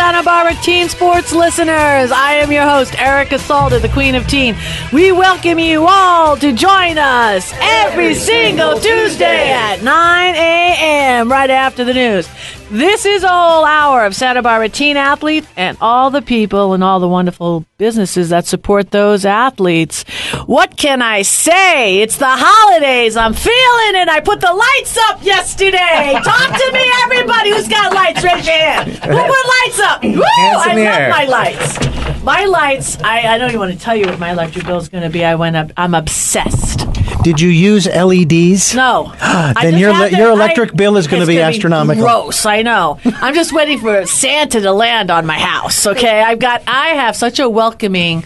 Santa Barbara teen sports listeners. I am your host, Erica Salter, the Queen of Teen. We welcome you all to join us every single Tuesday at 9 a.m. right after the news. This is a whole hour of Santa Barbara teen athletes and all the people and all the wonderful businesses that support those athletes. What can I say? It's the holidays. I'm feeling it. I put the lights up yesterday. Talk to me, everybody who's got lights. Raise your hand. Who put lights up? Woo! I love my lights. My lights, I don't even want to tell you what my electric bill is going to be. I'm obsessed. Did you use LEDs? No. Then your electric bill is going to be astronomical. Gross, I know. I'm just waiting for Santa to land on my house. Okay, I have such a welcoming.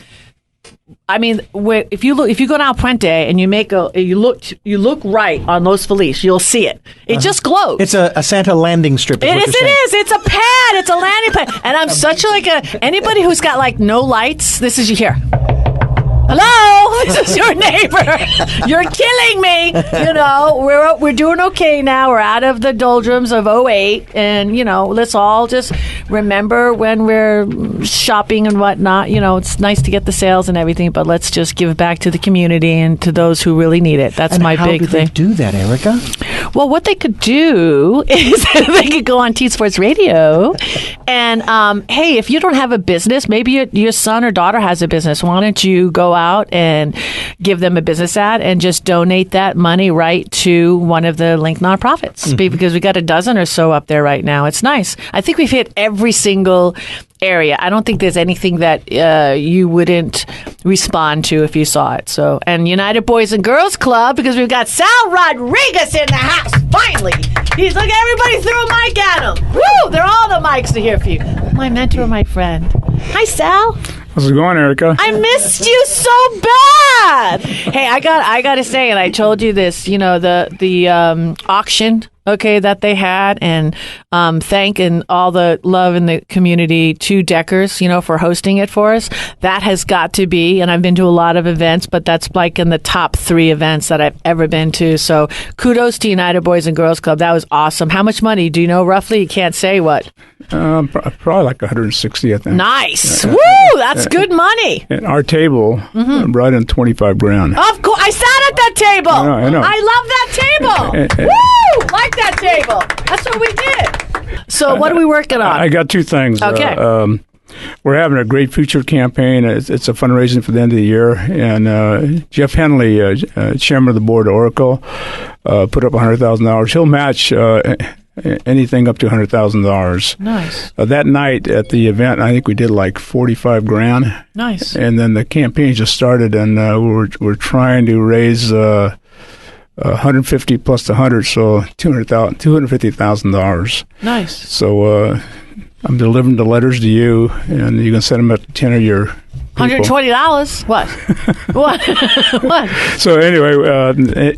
I mean, if you go down Puente and you look right on Los Feliz, you'll see it. It just glows. It's a Santa landing strip. It is. It's a pad. It's a landing pad. And I'm such anybody who's got no lights. This is you here. Hello, this is your neighbor. You're killing me. We're doing okay now. We're out of the doldrums of 2008, and let's all just remember when we're shopping and whatnot. It's nice to get the sales and everything, but let's just give back to the community and to those who really need it. That's my big thing. How do they do that, Erica? Well, what they could do is they could go on Teen Sports Radio, and hey, if you don't have a business, maybe your son or daughter has a business. Why don't you go out and give them a business ad and just donate that money right to one of the linked nonprofits? Because we got a dozen or so up there right now. It's nice. I think we've hit every single area. I don't think there's anything that you wouldn't respond to if you saw it. So, and United Boys and Girls Club, because we've got Sal Rodriguez in the house. Finally, everybody threw a mic at him. Woo! They're all the mics to hear for you. My mentor, my friend. Hi, Sal. How's it going, Erica? I missed you so bad. Hey, I got to say, and I told you this. The auction. Okay, that they had, and thanking all the love in the community to Deckers, for hosting it for us. That has got to be, and I've been to a lot of events, but that's in the top 3 events that I've ever been to. So kudos to United Boys and Girls Club. That was awesome. How much money? Do you know roughly? You can't say what. Probably like 160, I think. Nice. Woo! That's good money. And our table brought in $25,000. Of course. I sat at that table. I know. I love that table. Woo! Like that table. That's what we did. So what are we working on? I got 2 things. Okay. We're having a Great Future campaign. It's a fundraising for the end of the year. And Jeff Henley, chairman of the board of Oracle, put up $100,000. He'll match anything up to $100,000. Nice. That night at the event, I think we did like $45,000. Nice. And then the campaign just started, and we're trying to raise 150 plus the 100, so $250,000. Nice. So I'm delivering the letters to you, and you can send them up to 10 of your people. $120? What? What? So anyway,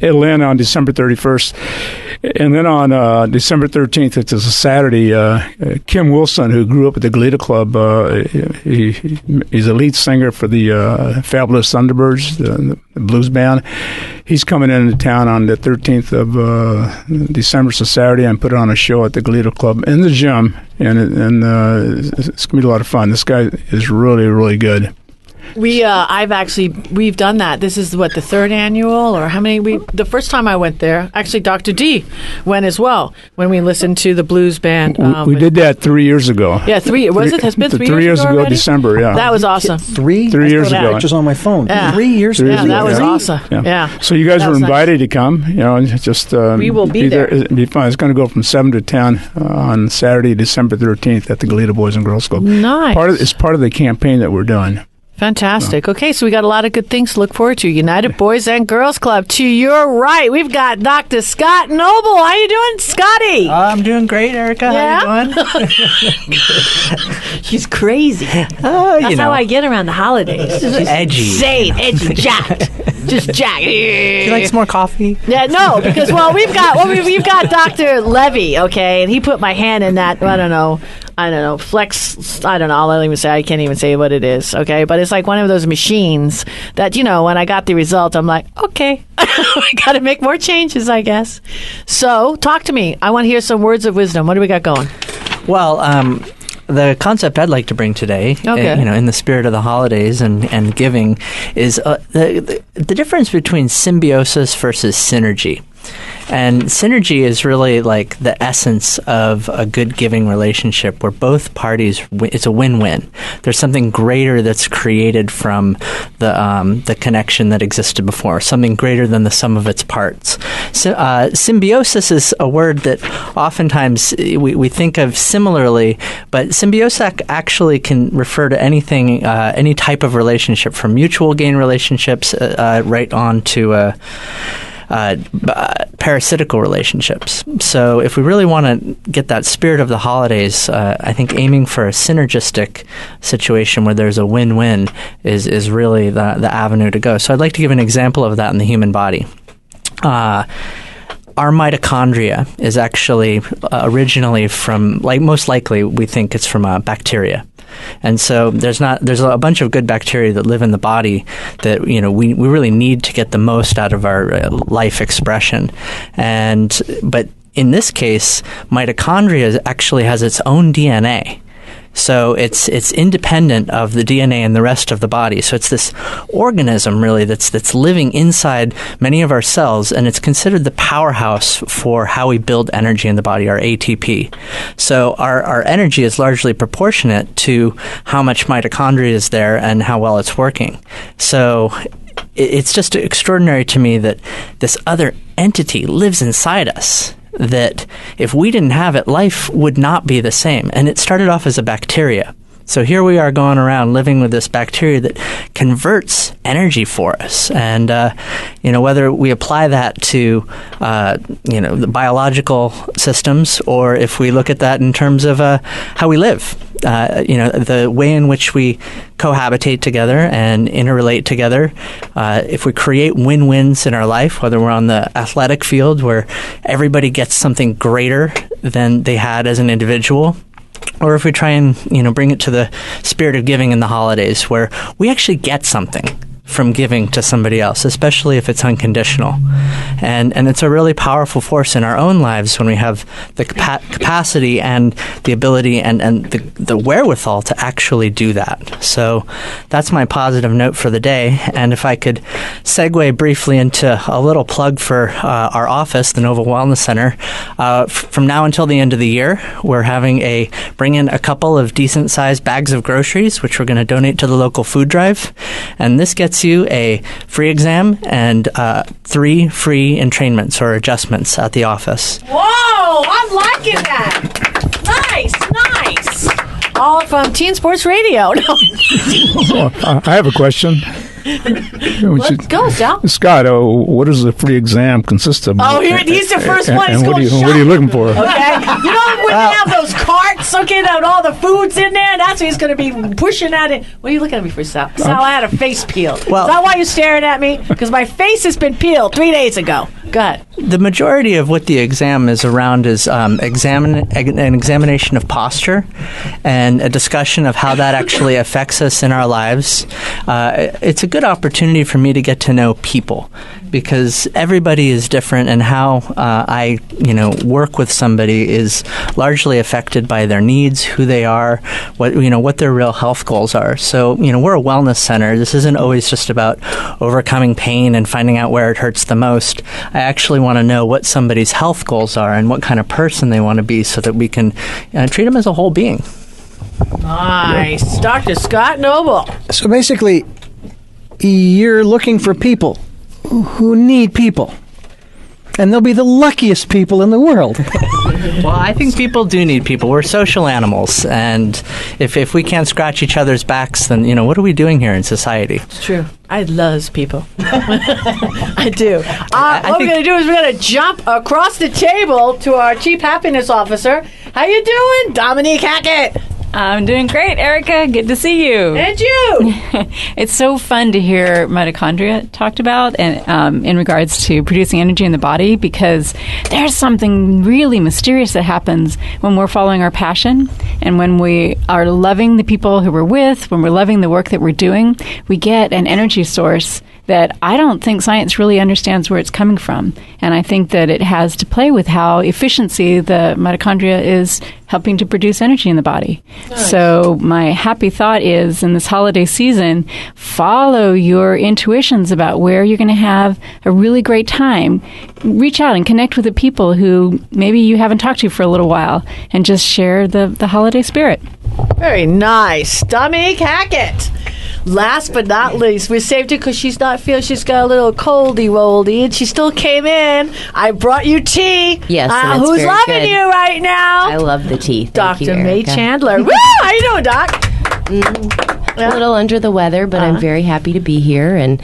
it'll end on December 31st. And then on December 13th, which is a Saturday, Kim Wilson, who grew up at the Goleta Club, he's a lead singer for the Fabulous Thunderbirds, the blues band. He's coming into town on the 13th of December, so Saturday, and put on a show at the Goleta Club in the gym, and it's going to be a lot of fun. This guy is really, really good. We've done that. This is the 3rd annual, or how many? The first time I went there, actually Dr. D went as well when we listened to the blues band. We did that 3 years ago. Yeah, it has been 3 years ago. 3 years ago, already? December. Yeah, that was awesome. 3 years ago. Just on my phone. Yeah. 3 years ago. Yeah, that was awesome. Yeah. So you guys were invited nice. To come. Just we will be there. It'll be fun. It's going to go from 7 to 10 on Saturday, December 13th at the Goleta Boys and Girls Club. Nice. It's part of the campaign that we're doing. Fantastic. Okay, so we got a lot of good things to look forward to. United Boys and Girls Club. To your right, we've got Dr. Scott Noble. How you doing, Scotty? I'm doing great, Erica. Yeah? How you doing? She's crazy. That's how I get around the holidays. She's edgy. Insane, edgy, jacked. Just jacked. She likes more coffee. Yeah, no, because we've got Dr. Levy, okay, and he put my hand in that. I don't know, flex. I don't know. I'll even say I can't even say what it is, okay, but it's like one of those machines that when I got the result, I'm like, okay, I got to make more changes, I guess. So talk to me. I want to hear some words of wisdom. What do we got going? Well, the concept I'd like to bring today, in the spirit of the holidays and giving, is the difference between symbiosis versus synergy. And synergy is really like the essence of a good giving relationship where both parties, it's a win-win. There's something greater that's created from the connection that existed before, something greater than the sum of its parts. So, symbiosis is a word that oftentimes we think of similarly, but symbiosis actually can refer to anything, any type of relationship, from mutual gain relationships right on to parasitical relationships. So if we really want to get that spirit of the holidays, I think aiming for a synergistic situation where there's a win-win is really the avenue to go. So I'd like to give an example of that in the human body. Our mitochondria is actually originally from, most likely we think it's from bacteria. And so there's a bunch of good bacteria that live in the body that we really need to get the most out of our life expression. But in this case, mitochondria actually has its own DNA. So it's independent of the DNA and the rest of the body. So it's this organism really that's living inside many of our cells, and it's considered the powerhouse for how we build energy in the body, our ATP. So our energy is largely proportionate to how much mitochondria is there and how well it's working. So it's just extraordinary to me that this other entity lives inside us, that if we didn't have it, life would not be the same. And it started off as a bacteria. So here we are going around living with this bacteria that converts energy for us. And, whether we apply that to, the biological systems, or if we look at that in terms of how we live, the way in which we cohabitate together and interrelate together. If we create win-wins in our life, whether we're on the athletic field where everybody gets something greater than they had as an individual, or if we try and bring it to the spirit of giving in the holidays, where we actually get something from giving to somebody else, especially if it's unconditional. And it's a really powerful force in our own lives when we have the capacity and the ability and the wherewithal to actually do that. So that's my positive note for the day. And if I could segue briefly into a little plug for our office, the Nova Wellness Center. From now until the end of the year, we're having bring in a couple of decent-sized bags of groceries, which we're going to donate to the local food drive. And this gets you a free exam and 3 free entrainments or adjustments at the office. Whoa, I'm liking that. Nice. All from Teen Sports Radio. I have a question. Let's go, Sal. Scott, what does the free exam consist of? Oh, he's the first one. And what are you looking for? Okay. When they have those carts, that all the food's in there, that's what he's going to be pushing at it. What are you looking at me for, Sal? Sal, I had a face peel. Well, is that why you're staring at me? Because my face has been peeled 3 days ago. Go ahead. The majority of what the exam is around is an examination of posture and a discussion of how that actually affects us in our lives. It's a good opportunity for me to get to know people, because everybody is different, and how I work with somebody is largely affected by their needs, who they are, what their real health goals are. So we're a wellness center. This isn't always just about overcoming pain and finding out where it hurts the most. I actually want to know what somebody's health goals are and what kind of person they want to be, so that we can treat them as a whole being. Nice. Dr. Scott Noble. So basically, you're looking for people who need people. And they'll be the luckiest people in the world. Well, I think people do need people. We're social animals. And if we can't scratch each other's backs, then, what are we doing here in society? It's true. I love people. I do. What we're going to do is we're going to jump across the table to our Chief Happiness Officer. How you doing, Dominique Hackett? I'm doing great, Erica. Good to see you. And you. It's so fun to hear mitochondria talked about, and in regards to producing energy in the body, because there's something really mysterious that happens when we're following our passion, and when we are loving the people who we're with, when we're loving the work that we're doing, we get an energy source that I don't think science really understands where it's coming from. And I think that it has to play with how efficiency the mitochondria is helping to produce energy in the body. Nice. So my happy thought is, in this holiday season, follow your intuitions about where you're going to have a really great time. Reach out and connect with the people who maybe you haven't talked to for a little while, and just share the holiday spirit. Very nice. Dominique Hackett. Last but not least, we saved her because she's not feeling. She's got a little coldy-woldy, and she still came in. I brought you tea. Yes, and it's who's very loving good. you right now? I love the tea. Thank Dr. you, May Erica. Chandler. Woo! How you doing, Doc? A little under the weather, but I'm very happy to be here. And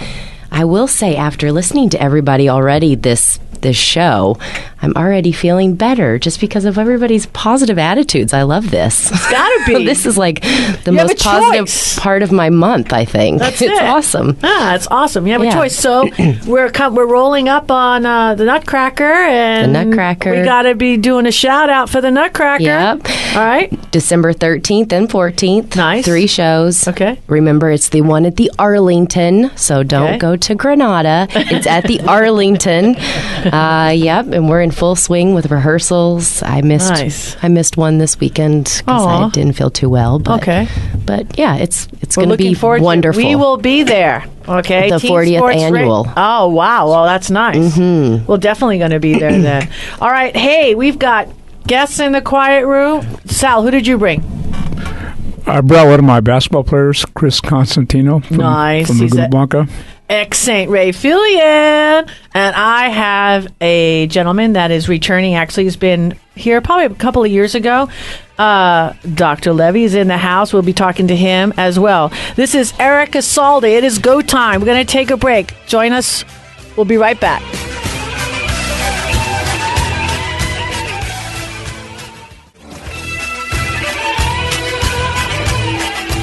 I will say, after listening to everybody already this show, I'm already feeling better just because of everybody's positive attitudes. I love this. It's gotta be. This is like the You have most a positive choice. part of my month, I think. That's it's it. awesome. It's awesome. You have a Yeah. choice. So we're rolling up on the Nutcracker, and The Nutcracker. we got to be doing a shout out for the Nutcracker. Yep. All right. December 13th and 14th. Nice. 3 shows. Okay. Remember, it's the one at the Arlington, so don't Okay. go to Granada. It's at the Arlington. Yep, and we're in full swing with rehearsals. I missed one this weekend because I Aw. didn't feel too well. But, Okay. But yeah, it's We're going to looking be forward wonderful. We will be there. Okay. The Teen 40th Sports annual. Oh, wow. Well, that's nice. Mm-hmm. We're definitely going to be there then. All right. Hey, we've got guests in the quiet room. Sal, who did you bring? I brought one of my basketball players, Chris Costantino from He's Laguna Blanca. Ex-St. Raphaelian. And I have a gentleman that is returning. Actually, he's been here probably a couple of years ago. Dr. Levy is in the house. We'll be talking to him as well. This is Eric Isaldi. It is go time. We're going to take a break. Join us. We'll be right back.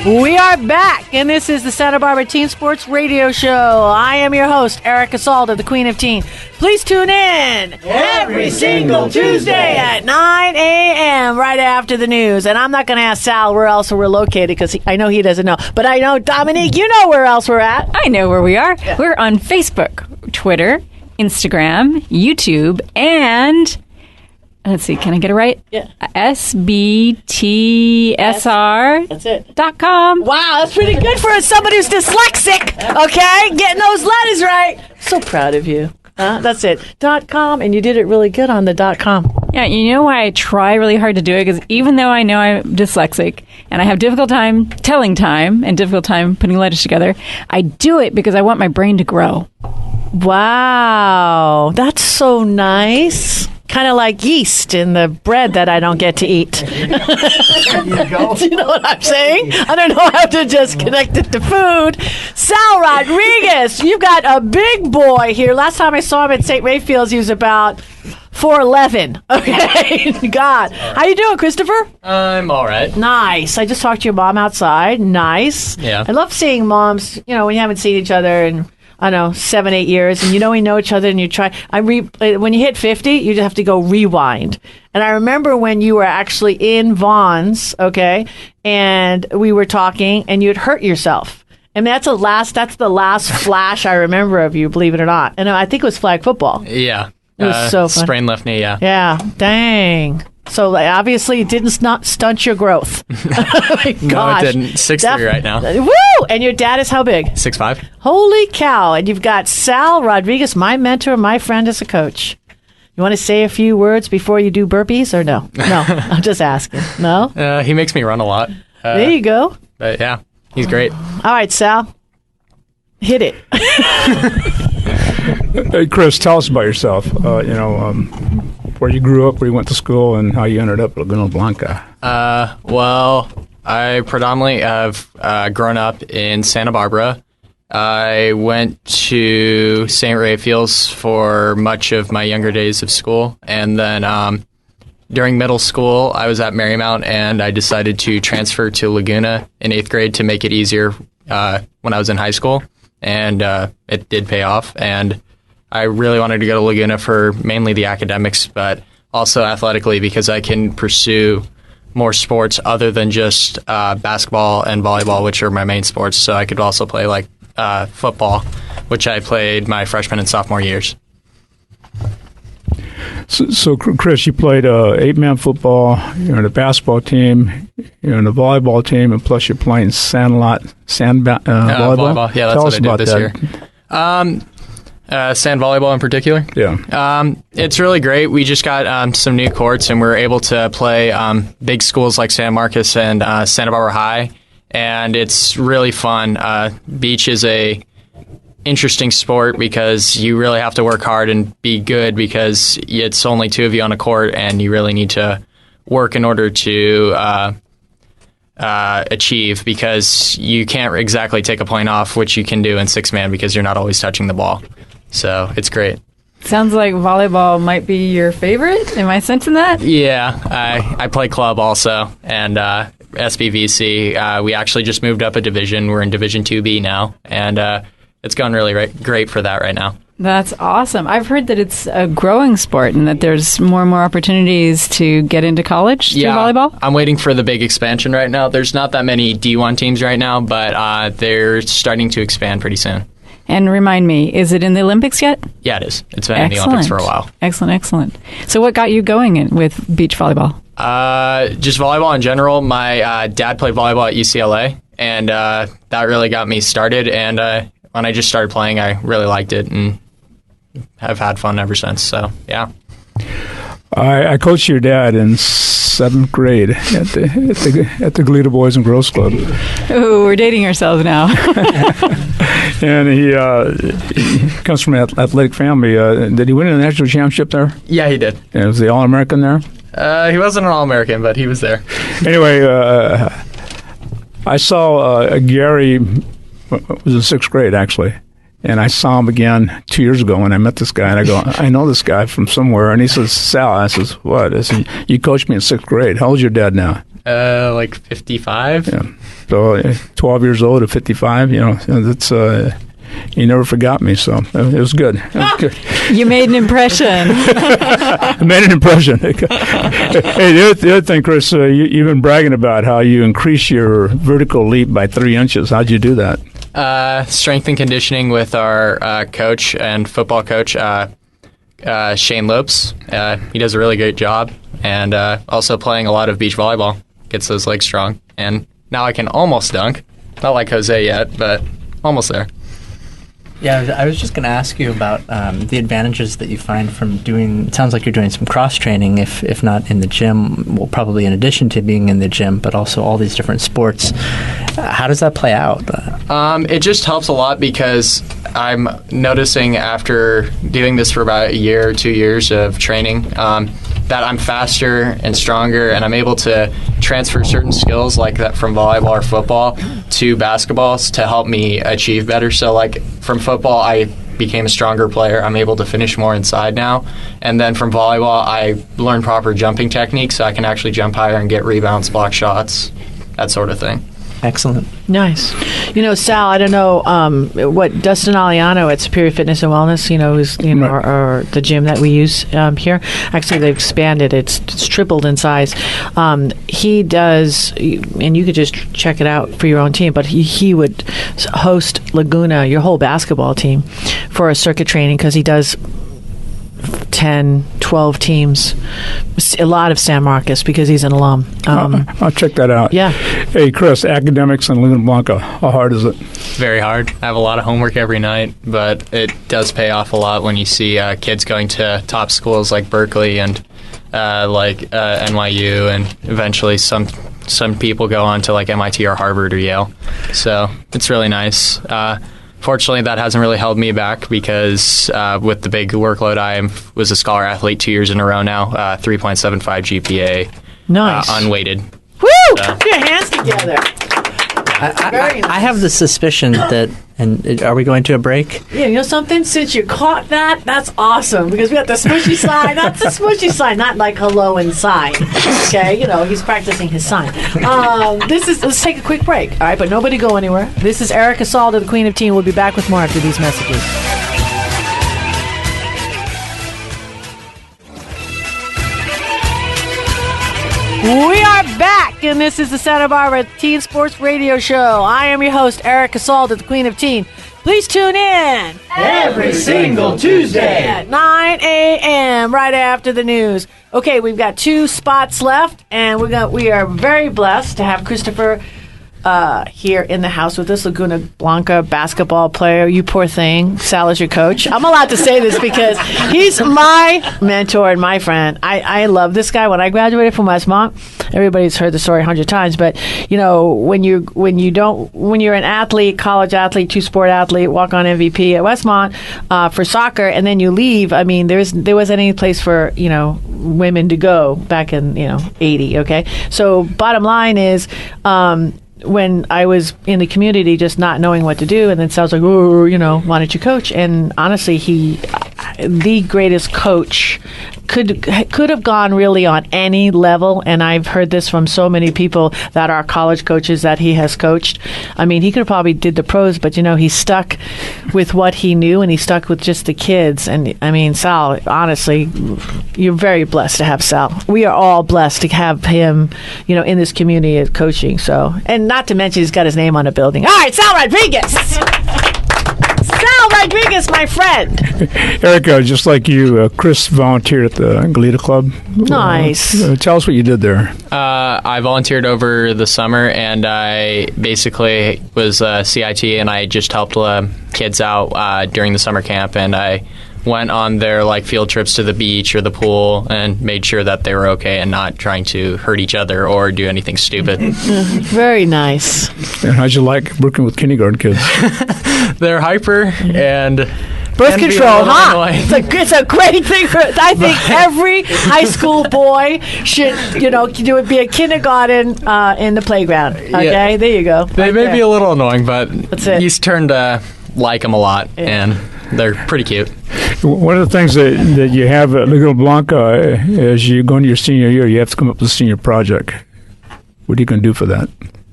We are back, and this is the Santa Barbara Teen Sports Radio Show. I am your host, Erica Salda, the Queen of Teen. Please tune in every single Tuesday at 9 a.m. right after the news. And I'm not going to ask Sal where else we're located because I know he doesn't know. But I know, Dominique, you know where else we're at. I know where we are. Yeah. We're on Facebook, Twitter, Instagram, YouTube, and... let's see, can I get it right? Yeah. SBTSR. That's it. .com. Wow, that's pretty good for somebody who's dyslexic. Okay, getting those letters right. So proud of you. That's it. .com, and you did it really good on the .com. Yeah, you know why I try really hard to do it? Because even though I know I'm dyslexic and I have difficult time telling time and difficult time putting letters together, I do it because I want my brain to grow. Wow, that's so nice. Kind of like yeast in the bread that I don't get to eat. There you go. Do you know what I'm saying? I don't know how to just connect it to food. Sal Rodriguez, you've got a big boy here. Last time I saw him at St. Raphael's, he was about 4'11". Okay, God. How you doing, Christopher? I'm all right. Nice. I just talked to your mom outside. Nice. Yeah. I love seeing moms, when you haven't seen each other in, I don't know, 7-8 years, and we know each other, and you try. When you hit 50, you just have to go rewind. And I remember when you were actually in Vaughn's, okay, and we were talking, and you'd hurt yourself. And that's the last flash I remember of you, believe it or not. And I think it was flag football. Yeah. It was so fun. Sprained left knee, yeah. Yeah, dang. So obviously it didn't stunt your growth. Oh my No, gosh. it didn't. 6'3" right now. Woo! And your dad is how big? 6'5". Holy cow. And you've got Sal Rodriguez, my mentor, my friend as a coach. You want to say a few words before you do burpees or no? No, I'm just asking. No? He makes me run a lot. There you go. But yeah, he's great. All right, Sal. Hit it. Hey, Chris, tell us about yourself. Where you grew up, where you went to school, and how you ended up at Laguna Blanca. Well, I predominantly have grown up in Santa Barbara. I went to St. Raphael's for much of my younger days of school. And then during middle school, I was at Marymount, and I decided to transfer to Laguna in 8th grade to make it easier when I was in high school. And it did pay off. And I really wanted to go to Laguna for mainly the academics, but also athletically because I can pursue more sports other than just basketball and volleyball, which are my main sports. So I could also play like football, which I played my freshman and sophomore years. So, Chris, you played 8-man football. You're in a basketball team. You're in a volleyball team, and plus you're playing volleyball. Yeah, that's Tell what us I did about this that. year. Sand volleyball in particular. Yeah. It's really great. We just got some new courts, and we're able to play big schools like San Marcos and Santa Barbara High, and it's really fun. Beach is a interesting sport because you really have to work hard and be good because it's only 2 of you on a court, and you really need to work in order to achieve, because you can't exactly take a point off, which you can do in 6-man because you're not always touching the ball. So it's great. Sounds like volleyball might be your favorite. Am I sensing that? Yeah, I play club also, and SBVC. We actually just moved up a division. We're in Division 2B now, and it's gone really great for that right now. That's awesome. I've heard that it's a growing sport and that there's more and more opportunities to get into college through volleyball. I'm waiting for the big expansion right now. There's not that many D1 teams right now, but they're starting to expand pretty soon. And remind me, is it in the Olympics yet? Yeah, it is. It's been in the Olympics for a while. Excellent. So what got you going with beach volleyball? Just volleyball in general. My dad played volleyball at UCLA, and that really got me started. And when I just started playing, I really liked it and have had fun ever since. So, yeah. I coached your dad in 7th grade at the Goleta Boys and Girls Club. Ooh, we're dating ourselves now. And he comes from an athletic family. Did he win a national championship there? Yeah, he did. And was the All-American there? He wasn't an All-American, but he was there. Anyway, I saw Gary, was in 6th grade, actually. And I saw him again 2 years ago when I met this guy. And I go, I know this guy from somewhere. And he says, Sal. I says, what? I said, you coached me in 6th grade. How old's your dad now? Like 55. Yeah. So 12 years old at 55, that's... he never forgot me, so it was good. You made an impression. I made an impression. Hey, the other thing, Chris, you've been bragging about how you increase your vertical leap by 3 inches. How'd you do that? Strength and conditioning with our coach and football coach, Shane Lopes. He does a really great job. And also playing a lot of beach volleyball. Gets those legs strong. And now I can almost dunk. Not like Jose yet, but almost there. Yeah, I was just going to ask you about the advantages that you find from doing. It sounds like you're doing some cross training, if not in the gym. Well, probably in addition to being in the gym, but also all these different sports. How does that play out? It just helps a lot because I'm noticing after doing this for about a year or 2 years of training that I'm faster and stronger, and I'm able to transfer certain skills like that from volleyball or football to basketballs to help me achieve better. So like from football, I became a stronger player. I'm able to finish more inside now. And then from volleyball, I learned proper jumping techniques so I can actually jump higher and get rebounds, block shots, that sort of thing. Excellent. Nice. Sal, I don't know what Dustin Aliano at Superior Fitness and Wellness, who's or the gym that we use here. Actually, they've expanded. It's tripled in size. He does, and you could just check it out for your own team. But he would host Laguna, your whole basketball team, for a circuit training because he does 10, 12 teams, a lot of San Marcos because he's an alum. I'll check that out. Yeah. Hey, Chris, academics in Laguna Blanca, how hard is it? Very hard. I have a lot of homework every night, but it does pay off a lot when you see kids going to top schools like Berkeley and NYU, and eventually some people go on to like MIT or Harvard or Yale. So it's really nice. Fortunately, that hasn't really held me back because with the big workload, I was a scholar athlete 2 years in a row now, 3.75 GPA. Nice. Unweighted. Woo! So. Put your hands together. I have the suspicion that, and are we going to a break? Yeah, you know something? Since you caught that, that's awesome because we got the smushy sign. That's the smushy sign, not like hello inside. Okay, he's practicing his sign. Let's take a quick break, all right? But nobody go anywhere. This is Erica Salda, the Queen of Teen. We'll be back with more after these messages. We are back, and this is the Santa Barbara Teen Sports Radio Show. I am your host, Erica Salda, the Queen of Teen. Please tune in Every single Tuesday at 9 a.m. right after the news. Okay, we've got 2 spots left, and we are very blessed to have Christopher here in the house with us, Laguna Blanca basketball player. You poor thing. Sal is your coach. I'm allowed to say this because he's my mentor and my friend. I love this guy. When I graduated from Westmont, everybody's heard the story 100 times, but you know, when you're an athlete, college athlete, 2-sport athlete, walk-on MVP at Westmont for soccer, and then you leave, I mean, there wasn't any place for, you know, women to go back in, you know, 80, okay? So bottom line is, when I was in the community just not knowing what to do, and then Sal's like, oh, you know, why don't you coach? And honestly, the greatest coach, could have gone really on any level, and I've heard this from so many people that are college coaches that he has coached. I mean, he could have probably did the pros, but you know, he stuck with what he knew, and he stuck with just the kids. And I mean, Sal, honestly, you're very blessed to have Sal. We are all blessed to have him, you know, in this community as coaching. So, and not to mention, he's got his name on a building. All right, Sal Rodriguez. Sal Rodriguez, my friend. Erica, just like you, Chris volunteered at the Goleta Club. Nice. Tell us what you did there. I volunteered over the summer, and I basically was CIT, and I just helped kids out during the summer camp, and I went on their field trips to the beach or the pool and made sure that they were okay and not trying to hurt each other or do anything stupid. Very nice. And how'd you like working with kindergarten kids? They're hyper and birth control, huh? It's a great thing. I think every high school boy should, you know, be a kindergarten in the playground. Okay, yeah. There you go. They may be a little annoying, but he's turned to like them a lot, yeah. And they're pretty cute. One of the things that you have at Laguna Blanca, as you go into your senior year, you have to come up with a senior project. What are you going to do for that?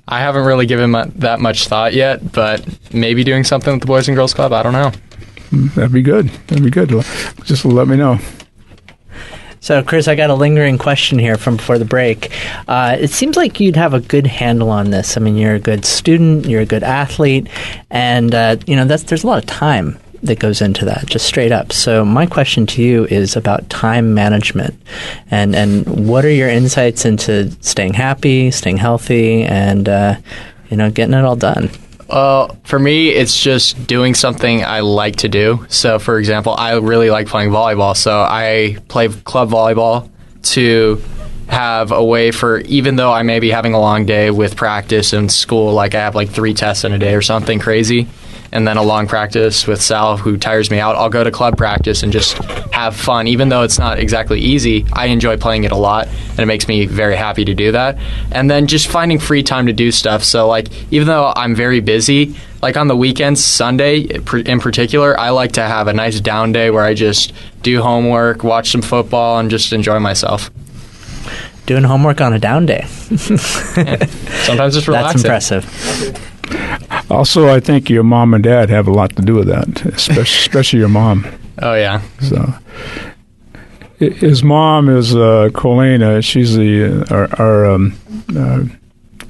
I haven't really given that much thought yet, but maybe doing something with the Boys and Girls Club. I don't know. That'd be good. Just let me know. So, Chris, I got a lingering question here from before the break. It seems like you'd have a good handle on this. I mean, you're a good student, you're a good athlete, and there's a lot of time that goes into that, just straight up. So my question to you is about time management, and what are your insights into staying happy, staying healthy, and getting it all done? For me, it's just doing something I like to do. So, for example, I really like playing volleyball, so I play club volleyball to have a way for, even though I may be having a long day with practice and school, like I have 3 tests in a day or something crazy, and then a long practice with Sal, who tires me out, I'll go to club practice and just have fun. Even though it's not exactly easy, I enjoy playing it a lot, and it makes me very happy to do that. And then just finding free time to do stuff. So, even though I'm very busy, on the weekends, Sunday in particular, I like to have a nice down day where I just do homework, watch some football, and just enjoy myself. Doing homework on a down day. Yeah. Sometimes it's relaxing. That's impressive. Also, I think your mom and dad have a lot to do with that, especially your mom. Oh, yeah. So, his mom is Colleen. She's our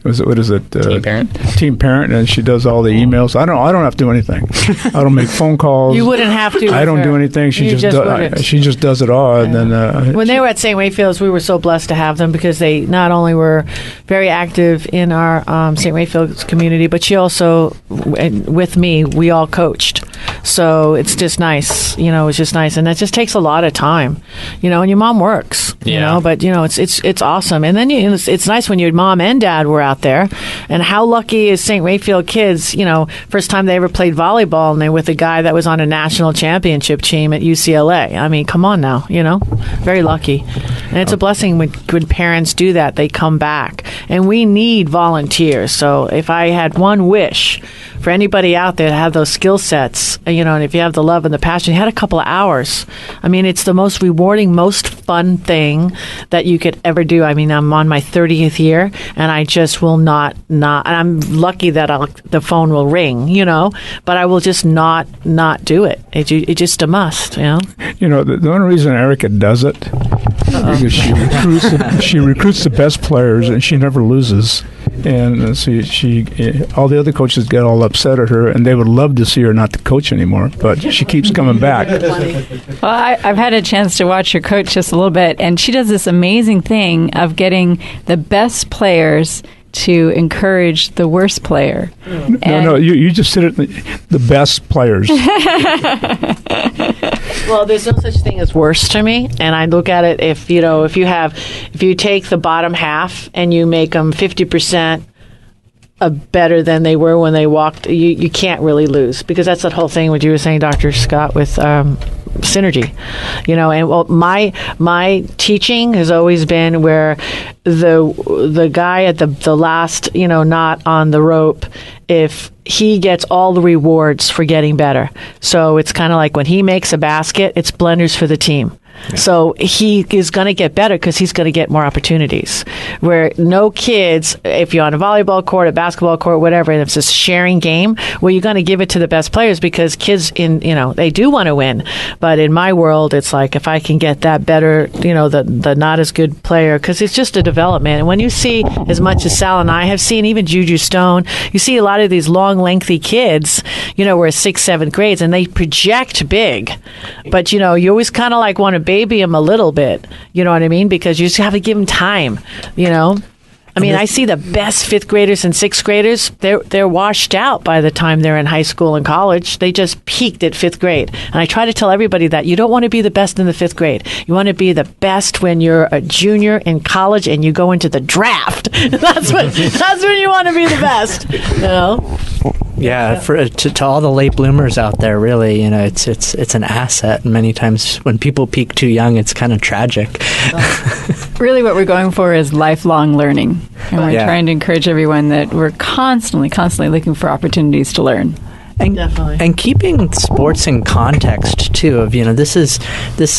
what is it? Team parent, and she does all the emails. I don't have to do anything. I don't make phone calls. You wouldn't have to. I don't do anything. She just does it all. And then when they were at St. Rayfields, we were so blessed to have them because they not only were very active in our St. Rayfields community, but she also, with me, we all coached. So it's just nice. It's just nice, and that just takes a lot of time. And your mom works. But it's awesome. And then it's nice when your mom and dad were out there. And how lucky is St. Rayfield kids, first time they ever played volleyball, and they're with a guy that was on a national championship team at UCLA. I mean, come on now, very lucky. And it's a blessing when parents do that. They come back. And we need volunteers. So if I had one wish for anybody out there to have those skill sets, and if you have the love and the passion, you had a couple of hours. I mean, it's the most rewarding, most fun thing that you could ever do. I mean, I'm on my 30th year, and I just will not, and I'm lucky that the phone will ring, but I will just not do it. It's just a must, The only reason Erica does it Because she recruits the best players, and she never loses. And she all the other coaches get all upset at her, and they would love to see her not to coach anymore, but she keeps coming back. Well, I've had a chance to watch her coach just a little bit, and she does this amazing thing of getting the best players to encourage the worst player. No, you just said it, the best players. Well, there's no such thing as worse to me, and I look at it if you take the bottom half and you make them 50% better than they were when they walked, you can't really lose, because that's that whole thing what you were saying, Dr. Scott, with synergy, and well, my teaching has always been where the guy at the last, not on the rope, if he gets all the rewards for getting better. So it's kind of like when he makes a basket, it's blenders for the team. Yeah. So he is going to get better because he's going to get more opportunities. Where no kids, if you're on a volleyball court, a basketball court, whatever, and it's a sharing game, well, you're going to give it to the best players because kids, they do want to win. But in my world, it's like if I can get that better, the not as good player, because it's just a development. And when you see as much as Sal and I have seen, even Juju Stone, you see a lot of these long, lengthy kids, we're 6th, 7th grades, and they project big. But, you always kind of like want to baby them a little bit, you know what I mean? Because you just have to give them time, I mean, I see the best 5th graders and 6th graders, they're washed out by the time they're in high school and college. They just peaked at 5th grade. And I try to tell everybody that you don't want to be the best in the 5th grade. You want to be the best when you're a junior in college and you go into the draft. That's when you want to be the best. Yeah, to all the late bloomers out there, really, it's an asset. And many times when people peak too young, it's kind of tragic. Really, what we're going for is lifelong learning, and we're trying to encourage everyone that we're constantly looking for opportunities to learn. And keeping sports in context too of this is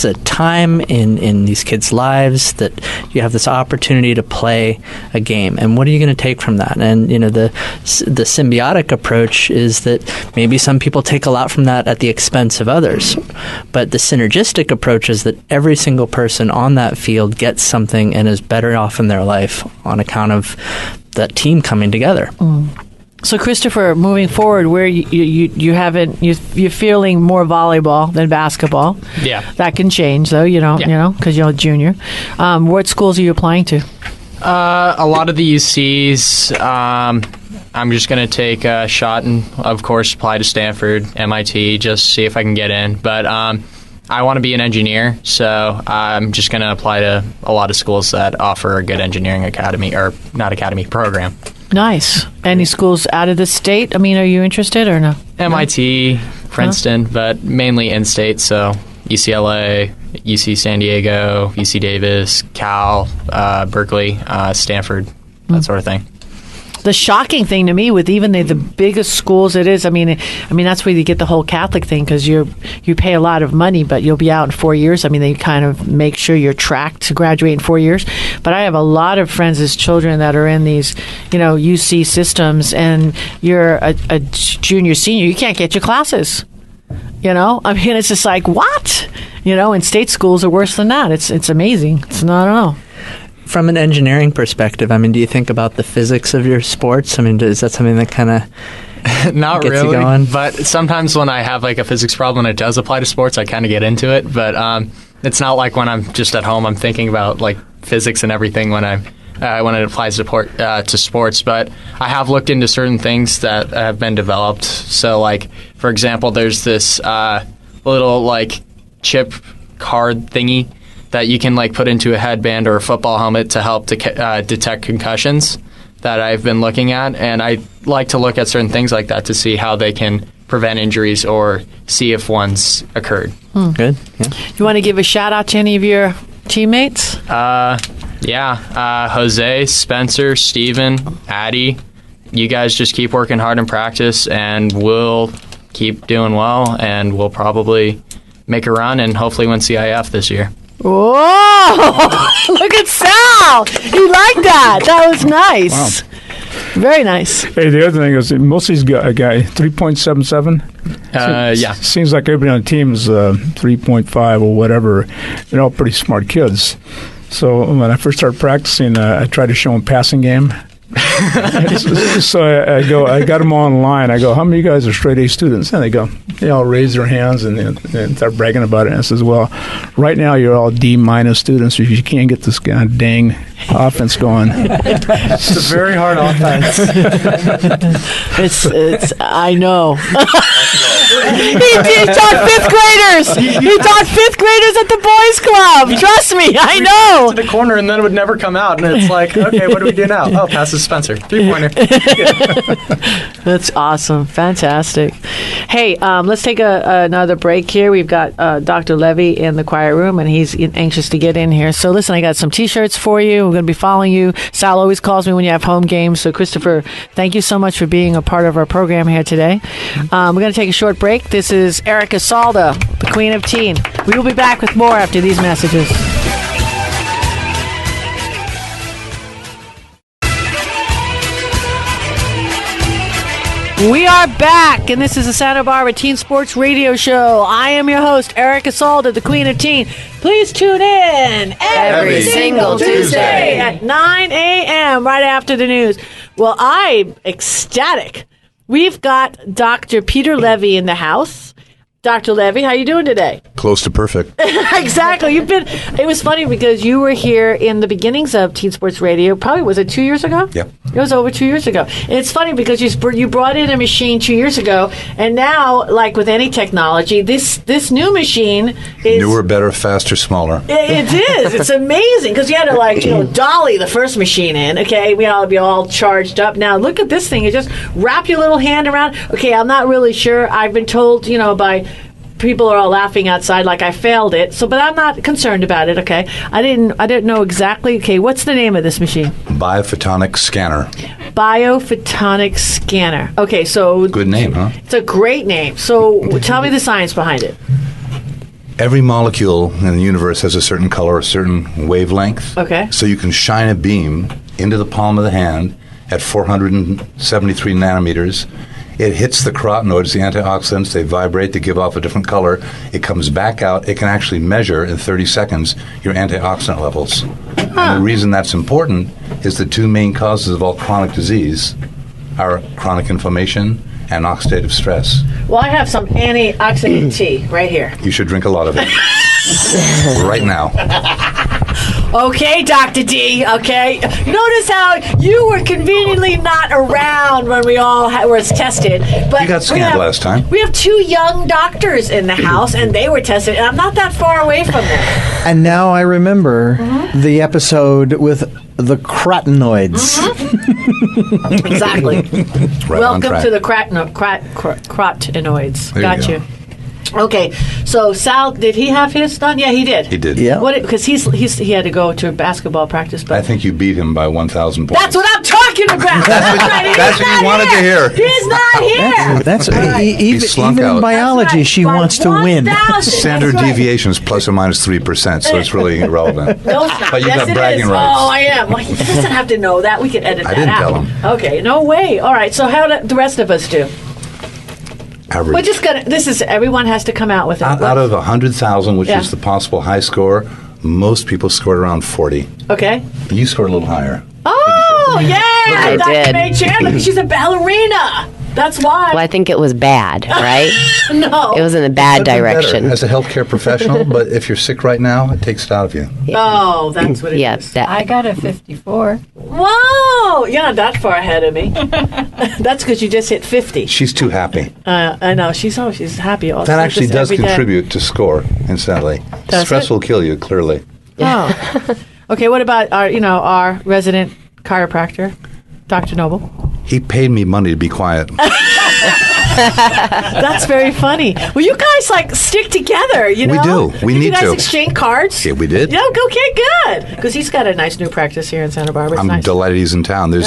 a time in these kids' lives that you have this opportunity to play a game, and what are you going to take from that? And the symbiotic approach is that maybe some people take a lot from that at the expense of others, but the synergistic approach is that every single person on that field gets something and is better off in their life on account of that team coming together. So, Christopher, moving forward, where you're feeling more volleyball than basketball. Yeah, that can change though. Because you're a junior. What schools are you applying to? A lot of the UCs. I'm just going to take a shot and, of course, apply to Stanford, MIT, just see if I can get in. But I want to be an engineer, so I'm just going to apply to a lot of schools that offer a good engineering program. Nice. Any schools out of the state? I mean, are you interested or no? MIT, Princeton, but mainly in-state, so UCLA, UC San Diego, UC Davis, Cal, Berkeley, Stanford, that sort of thing. The shocking thing to me with even the biggest schools it is, I mean that's where you get the whole Catholic thing, because you pay a lot of money, but you'll be out in 4 years. I mean, they kind of make sure you're tracked to graduate in 4 years. But I have a lot of friends as children that are in these, UC systems, and you're a junior, senior, you can't get your classes. I mean, it's just like, what? And state schools are worse than that. It's amazing. I don't know. From an engineering perspective, I mean, do you think about the physics of your sports? I mean, is that something that kind of not gets really, you going? But sometimes when I have like a physics problem and it does apply to sports, I kind of get into it. But it's not like when I'm just at home, I'm thinking about like physics and everything when it applies to sports. But I have looked into certain things that have been developed. So, like, for example, there's this little like chip card thingy that you can like put into a headband or a football helmet to help detect concussions that I've been looking at. And I like to look at certain things like that to see how they can prevent injuries or see if one's occurred. Good. Yeah. You want to give a shout out to any of your teammates? Jose, Spencer, Steven, Addie. You guys just keep working hard in practice, and we'll keep doing well, and we'll probably make a run and hopefully win CIF this year. Whoa! Look at Sal! He liked that. That was nice. Wow. Very nice. Hey, the other thing is most of these guys, 3.77, Yeah. Seems like everybody on the team is 3.5 or whatever. They're all pretty smart kids. So when I first started practicing, I tried to show them passing game. So I got them online. I go, how many of you guys are straight A students? And they all raise their hands and start bragging about it. And I says, well, right now you're all D- students because you can't get this kind of dang offense going. It's a very hard offense. It's I know. he taught fifth graders. He taught fifth graders at the boys club. Trust me, I know. To the corner, and then it would never come out. And it's like, okay, what do we do now? Oh, pass to Spencer. 3-pointer. That's awesome. Fantastic. Hey, let's take another break here. We've got Dr. Levy in the quiet room, and he's anxious to get in here. So listen, I got some T-shirts for you. We're going to be following you. Sal always calls me when you have home games. So Christopher, thank you so much for being a part of our program here today. We're going to take a short break. This is Erica Salda, the Queen of Teen. We will be back with more after these messages. We are back, and this is the Santa Barbara Teen Sports Radio Show. I am your host, Erica Salda, the Queen of Teen. Please tune in every single Tuesday at 9 a.m. right after the news. Well, I'm ecstatic. We've got Dr. Peter Levy in the house. Dr. Levy, how you doing today? Close to perfect. Exactly. It was funny because you were here in the beginnings of Teen Sports Radio. Probably, was it 2 years ago? Yep. It was over 2 years ago. And it's funny because you brought in a machine 2 years ago, and now, like with any technology, this new machine is newer, better, faster, smaller. It is. It's amazing because you had to dolly the first machine in. Okay, we all be all charged up. Now look at this thing. You just wrap your little hand around. Okay, I'm not really sure. I've been told, by people are all laughing outside like I failed it. So, but I'm not concerned about it. Okay, I didn't know exactly. Okay, what's the name of this machine? Biophotonic scanner. Biophotonic scanner. Okay, so Good name, huh? It's a great name. So tell me the science behind it. Every molecule in the universe has a certain color, a certain wavelength. Okay. So you can shine a beam into the palm of the hand at 473 nanometers. It hits the carotenoids, the antioxidants. They vibrate. They give off a different color. It comes back out. It can actually measure in 30 seconds your antioxidant levels. And the reason that's important is the two main causes of all chronic disease are chronic inflammation and oxidative stress. Well, I have some antioxidant tea right here. You should drink a lot of it right now. Okay, Dr. D, okay. Notice how you were conveniently not around when we all was tested. But You got scanned last time. We have two young doctors in the house, and they were tested, and I'm not that far away from them. And now I remember the episode with the carotenoids. Exactly. Right on Welcome track. to the carotenoids. There Got you you. go. Okay, so Sal, did he have his done? Yeah, he did. He did. Yeah. What? Because he had to go to basketball practice. But I think you beat him by 1,000 points. that's what I'm talking about. That's what you wanted to hear. He's not here. That's He slunk even in out. biology, That's right. she By wants to win. 1,000. Standard That's right. deviation is plus or minus 3%, so it's really irrelevant. No, it's not. But you Yes, got it bragging is. rights. Oh, I am. Well, he doesn't have to know that. We can edit that didn't out. tell him. Okay, no way. All right. So how do the rest of us do? Average. We're just gonna. This is everyone has to come out with it. Out of 100,000, which Yeah. is the possible high score, most people scored around 40. Okay. You scored a little higher. Oh, yeah. I Dr. did. May Chandler. She's a ballerina. That's why. Well, I think it was bad, right? No. It was in the bad Could be better direction. as a healthcare professional, but if you're sick right now, it takes it out of you. Oh, that's what it is. Yeah, I got a 54. Whoa. You're not that far ahead of me. That's because you just hit 50. She's too happy. I know. She's happy all That actually just does every day. contribute to score, incidentally. Does Stress it? will kill you, clearly. Oh. Okay, what about our resident chiropractor, Dr. Noble? He paid me money to be quiet. That's very funny. Well, you guys stick together, you know? We do. We Did need you guys to. exchange cards? Yeah, we did. Yeah, okay, good. Because he's got a nice new practice here in Santa Barbara. It's I'm nice. delighted he's in town. There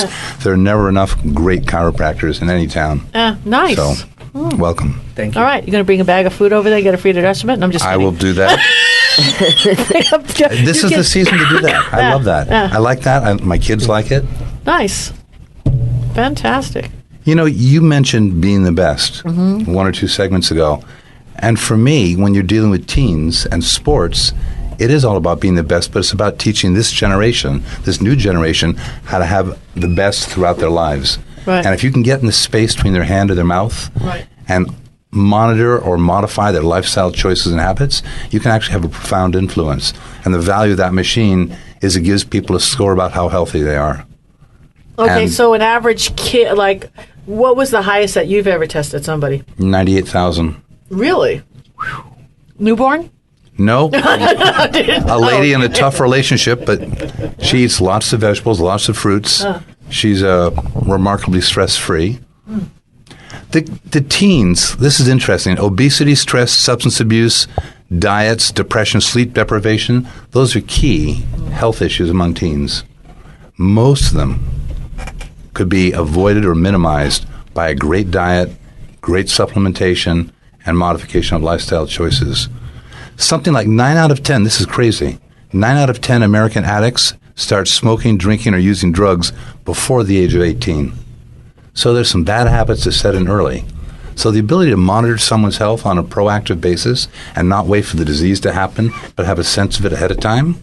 are never enough great chiropractors in any town. Nice. So, welcome. Thank you. All right, you're going to bring a bag of food over there, get a free adjustment? I'm just I kidding. will do that. This is the season to do that. I love that. yeah. I like that. My kids like it. Nice. Fantastic. You know, you mentioned being the best 1 or 2 segments ago. And for me, when you're dealing with teens and sports, it is all about being the best, but it's about teaching this generation, this new generation, how to have the best throughout their lives. Right. And if you can get in the space between their hand and their mouth and monitor or modify their lifestyle choices and habits, you can actually have a profound influence. And the value of that machine is it gives people a score about how healthy they are. Okay, And so an average kid, like, what was the highest that you've ever tested somebody? 98,000. Really? Newborn? No, a lady in a tough relationship, but she eats lots of vegetables, lots of fruits. She's remarkably stress-free. The teens, this is interesting. Obesity, stress, substance abuse, diets, depression, sleep deprivation, those are key health issues among teens. Most of them could be avoided or minimized by a great diet, great supplementation, and modification of lifestyle choices. Something like 9 out of 10, this is crazy, 9 out of 10 American addicts start smoking, drinking, or using drugs before the age of 18. So there's some bad habits that set in early. So the ability to monitor someone's health on a proactive basis and not wait for the disease to happen, but have a sense of it ahead of time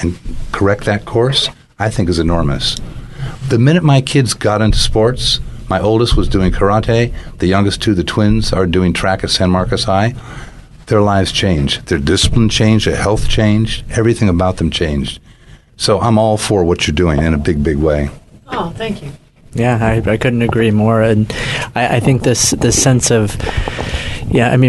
and correct that course, I think is enormous. The minute my kids got into sports, my oldest was doing karate, the youngest two, the twins, are doing track at San Marcos High. Their lives changed. Their discipline changed. Their health changed. Everything about them changed. So I'm all for what you're doing in a big, big way. Oh, thank you. Yeah, I couldn't agree more. And I think this sense of,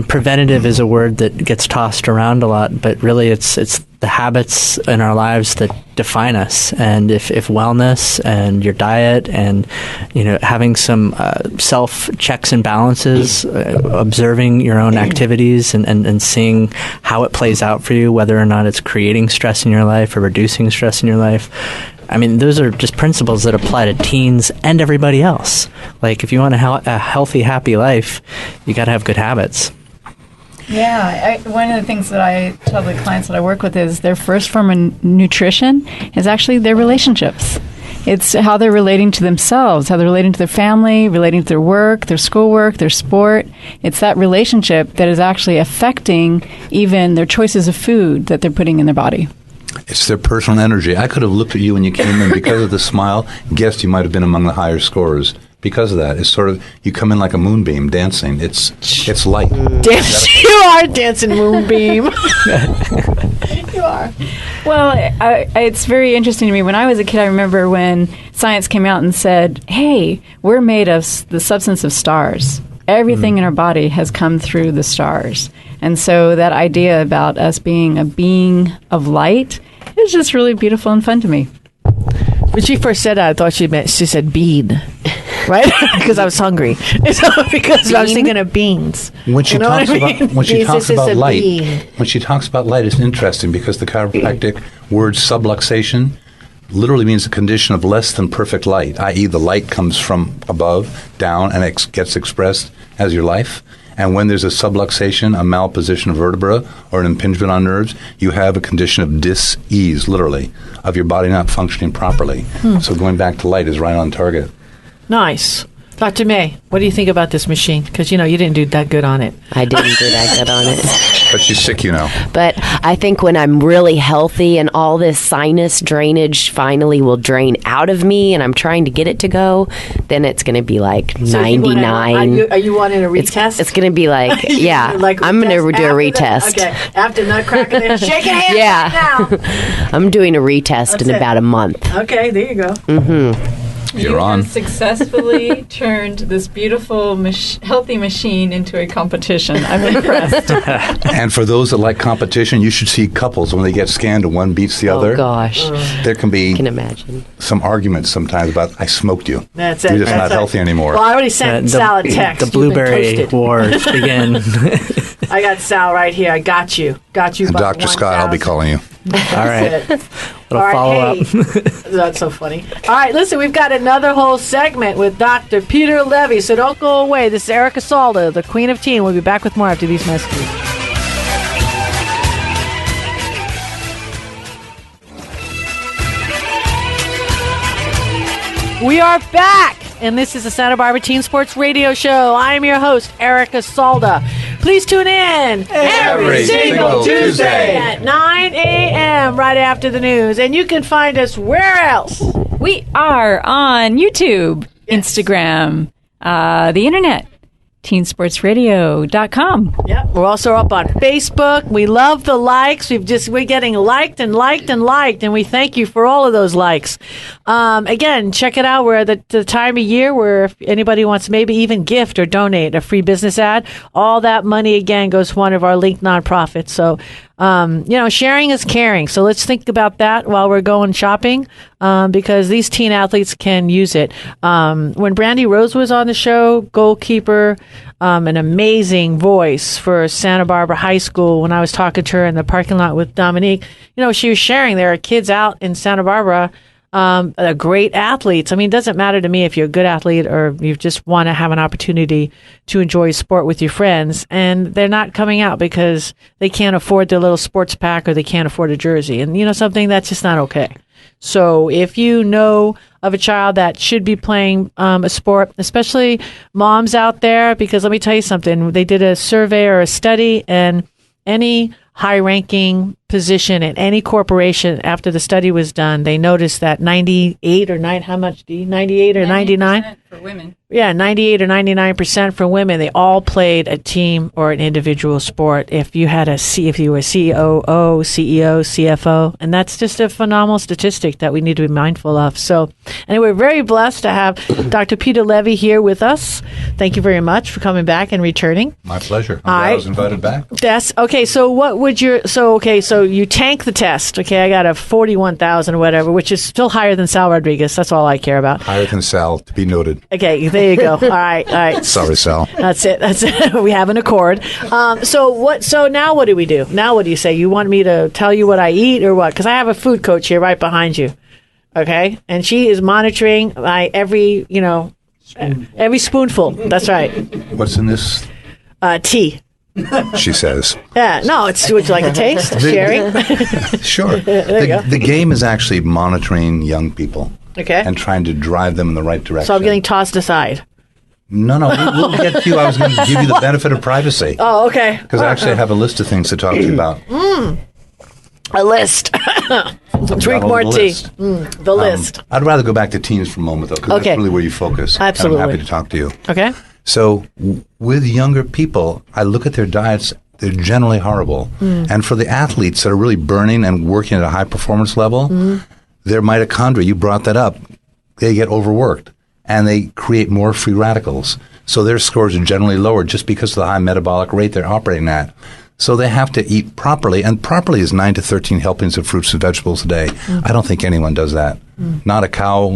preventative is a word that gets tossed around a lot, but really it's the habits in our lives that define us. And if wellness and your diet and, having some self checks and balances, observing your own activities and seeing how it plays out for you, whether or not it's creating stress in your life or reducing stress in your life, I mean, those are just principles that apply to teens and everybody else. Like, if you want a healthy, happy life, you got to have good habits. Yeah, one of the things that I tell the clients that I work with is their first form of nutrition is actually their relationships. It's how they're relating to themselves, how they're relating to their family, relating to their work, their schoolwork, their sport. It's that relationship that is actually affecting even their choices of food that they're putting in their body. It's their personal energy. I could have looked at you when you came in because of the smile, guessed you might have been among the higher scorers. Because of that, it's sort of, you come in like a moonbeam dancing. It's light. You are dancing moonbeam. You are. Well, it's very interesting to me. When I was a kid, I remember when science came out and said, hey, we're made of the substance of stars. Everything in our body has come through the stars. And so that idea about us being a being of light is just really beautiful and fun to me. When she first said that, I thought she said bean, right? Because I was hungry. So, because I was thinking of beans. When she talks about light, bean. when she talks about light, it's interesting because the chiropractic word subluxation literally means a condition of less than perfect light, i.e. the light comes from above, down, and gets expressed as your life. And when there's a subluxation, a malposition of vertebra, or an impingement on nerves, you have a condition of dis-ease, literally, of your body not functioning properly. So going back to light is right on target. Nice. Dr. May, what do you think about this machine? Because, you didn't do that good on it. I didn't do that good on it. But she's sick, But I think when I'm really healthy and all this sinus drainage finally will drain out of me and I'm trying to get it to go, then it's going to be like 99. Are you wanting a retest? It's going to be like, yeah, I'm going to do a retest. Okay, after nutcracker, then shake your hands yeah. right now. I'm doing a retest in about a month. Okay, there you go. Mm-hmm. You're on. have successfully turned this beautiful, healthy machine into a competition. I'm impressed. And for those that like competition, you should see couples when they get scanned and one beats the other. Oh, gosh. There can be I can imagine. some arguments sometimes about, I smoked you. That's it. You're just That's not it. healthy anymore. Well, I already sent Sal a text. The blueberry wars begin. I got Sal right here. I got you. Got you. And by Dr. Scott, I'll be 1,000. calling you. All right. That's it. Little All right, follow-up. hey. That's so funny. All right, listen, we've got another whole segment with Dr. Peter Levy, so don't go away. This is Erica Salda, the Queen of Teen. We'll be back with more after these messages. We are back, and this is the Santa Barbara Teen Sports Radio Show. I am your host, Erica Salda. Please tune in Every single Tuesday at 9 a.m. right after the news. And you can find us where else? We are on YouTube, Instagram, the internet, teensportsradio.com. Yep. We're also up on Facebook. We love the likes. We're getting liked, and we thank you for all of those likes. Again, check it out. We're at the time of year where if anybody wants to maybe even gift or donate a free business ad, all that money again goes to one of our linked nonprofits. So, sharing is caring. So let's think about that while we're going shopping, because these teen athletes can use it. When Brandy Rose was on the show, goalkeeper, an amazing voice for Santa Barbara High School, when I was talking to her in the parking lot with Dominique, she was sharing there are kids out in Santa Barbara, great athletes. I mean, it doesn't matter to me if you're a good athlete or you just want to have an opportunity to enjoy sport with your friends, and they're not coming out because they can't afford their little sports pack or they can't afford a jersey. And something that's just not okay. So if you know of a child that should be playing a sport, especially moms out there, because let me tell you something, they did a survey or a study, and any high-ranking position in any corporation after the study was done, they noticed that 98 or 99 for women. Yeah, 98 or 99% for women, they all played a team or an individual sport. If you were COO, CEO, CFO, and that's just a phenomenal statistic that we need to be mindful of. So, anyway, we're very blessed to have Dr. Peter Levy here with us. Thank you very much for coming back and returning. My pleasure. I'm glad I was invited back. Yes. Okay. So, what would so you tank the test. Okay, I got a 41,000 or whatever, which is still higher than Sal Rodriguez. That's all I care about. Higher than Sal, to be noted. Okay, there you go. All right. Sorry, Sal. That's it. We have an accord. So now what do we do? Now what do you say? You want me to tell you what I eat or what? Because I have a food coach here right behind you. Okay, and she is monitoring my every spoonful. That's right. What's in this? Tea. She says. Yeah, no, would you like a taste? Sharing? Sure. The game is actually monitoring young people. Okay. And trying to drive them in the right direction. So I'm getting tossed aside. No, we'll get to you. I was going to give you the benefit of privacy. Oh, okay. Because actually I have a list of things to talk to you about. A list. Drink more tea. The list. I'd rather go back to teens for a moment, though, because that's really where you focus. Absolutely. And I'm happy to talk to you. Okay. So with younger people, I look at their diets. They're generally horrible. And for the athletes that are really burning and working at a high performance level, their mitochondria, you brought that up, they get overworked and they create more free radicals. So their scores are generally lower just because of the high metabolic rate they're operating at. So they have to eat properly, and properly is 9 to 13 helpings of fruits and vegetables a day. I don't think anyone does that. Not a cow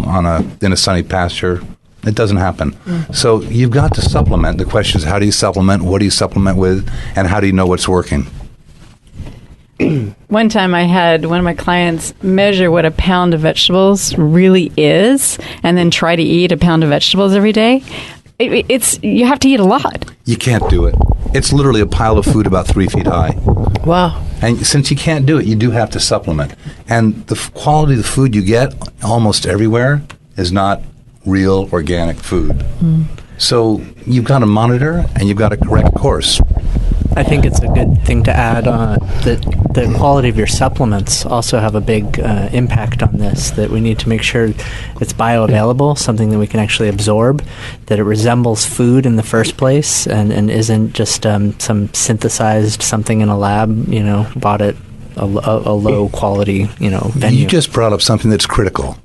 in a sunny pasture. It doesn't happen. So you've got to supplement. The question is, how do you supplement? What do you supplement with? And how do you know what's working? One time I had one of my clients measure what a pound of vegetables really is and then try to eat a pound of vegetables every day. You have to eat a lot. You can't do it. It's literally a pile of food about 3 feet high. Wow. And since you can't do it, you do have to supplement. And the quality of the food you get almost everywhere is not real organic food. So you've got to monitor and you've got to correct course. I think it's a good thing to add that the quality of your supplements also have a big impact on this, that we need to make sure it's bioavailable, something that we can actually absorb, that it resembles food in the first place and isn't just some synthesized something in a lab, bought at a low quality, venue. You just brought up something that's critical.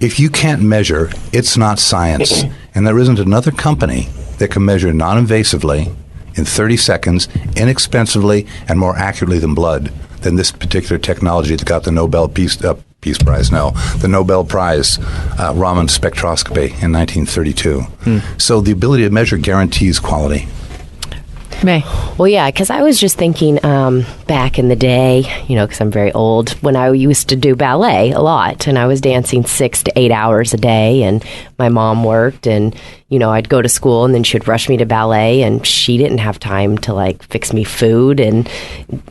If you can't measure, it's not science. And there isn't another company that can measure non-invasively in 30 seconds, inexpensively, and more accurately than blood than this particular technology that got the Nobel the Nobel Prize, Raman spectroscopy in 1932. So the ability to measure guarantees quality. May. Well, yeah, because I was just thinking, back in the day, because I'm very old, when I used to do ballet a lot, and I was dancing 6 to 8 hours a day, and my mom worked, and I'd go to school, and then she'd rush me to ballet, and she didn't have time to fix me food, and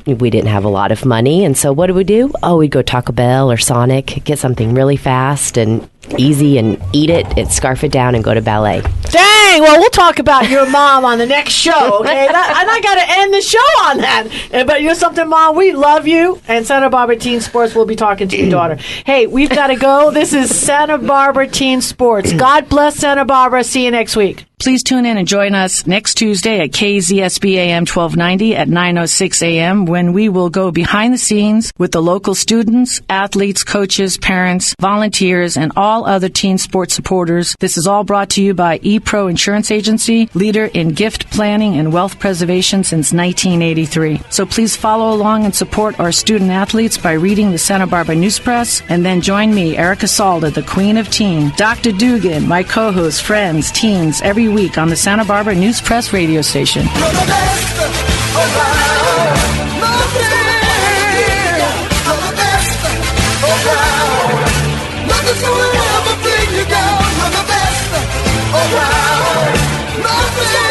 we didn't have a lot of money, and so what did we do? Oh, we'd go Taco Bell or Sonic, get something really fast and easy and eat it, scarf it down, and go to ballet. Dang! Well, we'll talk about your mom on the next show, okay? And I got to end the show on that. But you're something, Mom. We love you. And Santa Barbara Teen Sports will be talking to your daughter. Hey, we've got to go. This is Santa Barbara Teen Sports. God bless Santa Barbara. See you next week. Please tune in and join us next Tuesday at KZSB AM 1290 at 9:06 a.m. when we will go behind the scenes with the local students, athletes, coaches, parents, volunteers, and all other teen sports supporters. This is all brought to you by ePro Insurance Agency, leader in gift planning and wealth preservation since 1983. So please follow along and support our student athletes by reading the Santa Barbara News Press, and then join me, Erica Salda, the Queen of Teen, Dr. Dugan, my co-host, friends, teens, every week on the Santa Barbara News Press radio station. Nothing's gonna ever bring you down. You're the best around. Nothing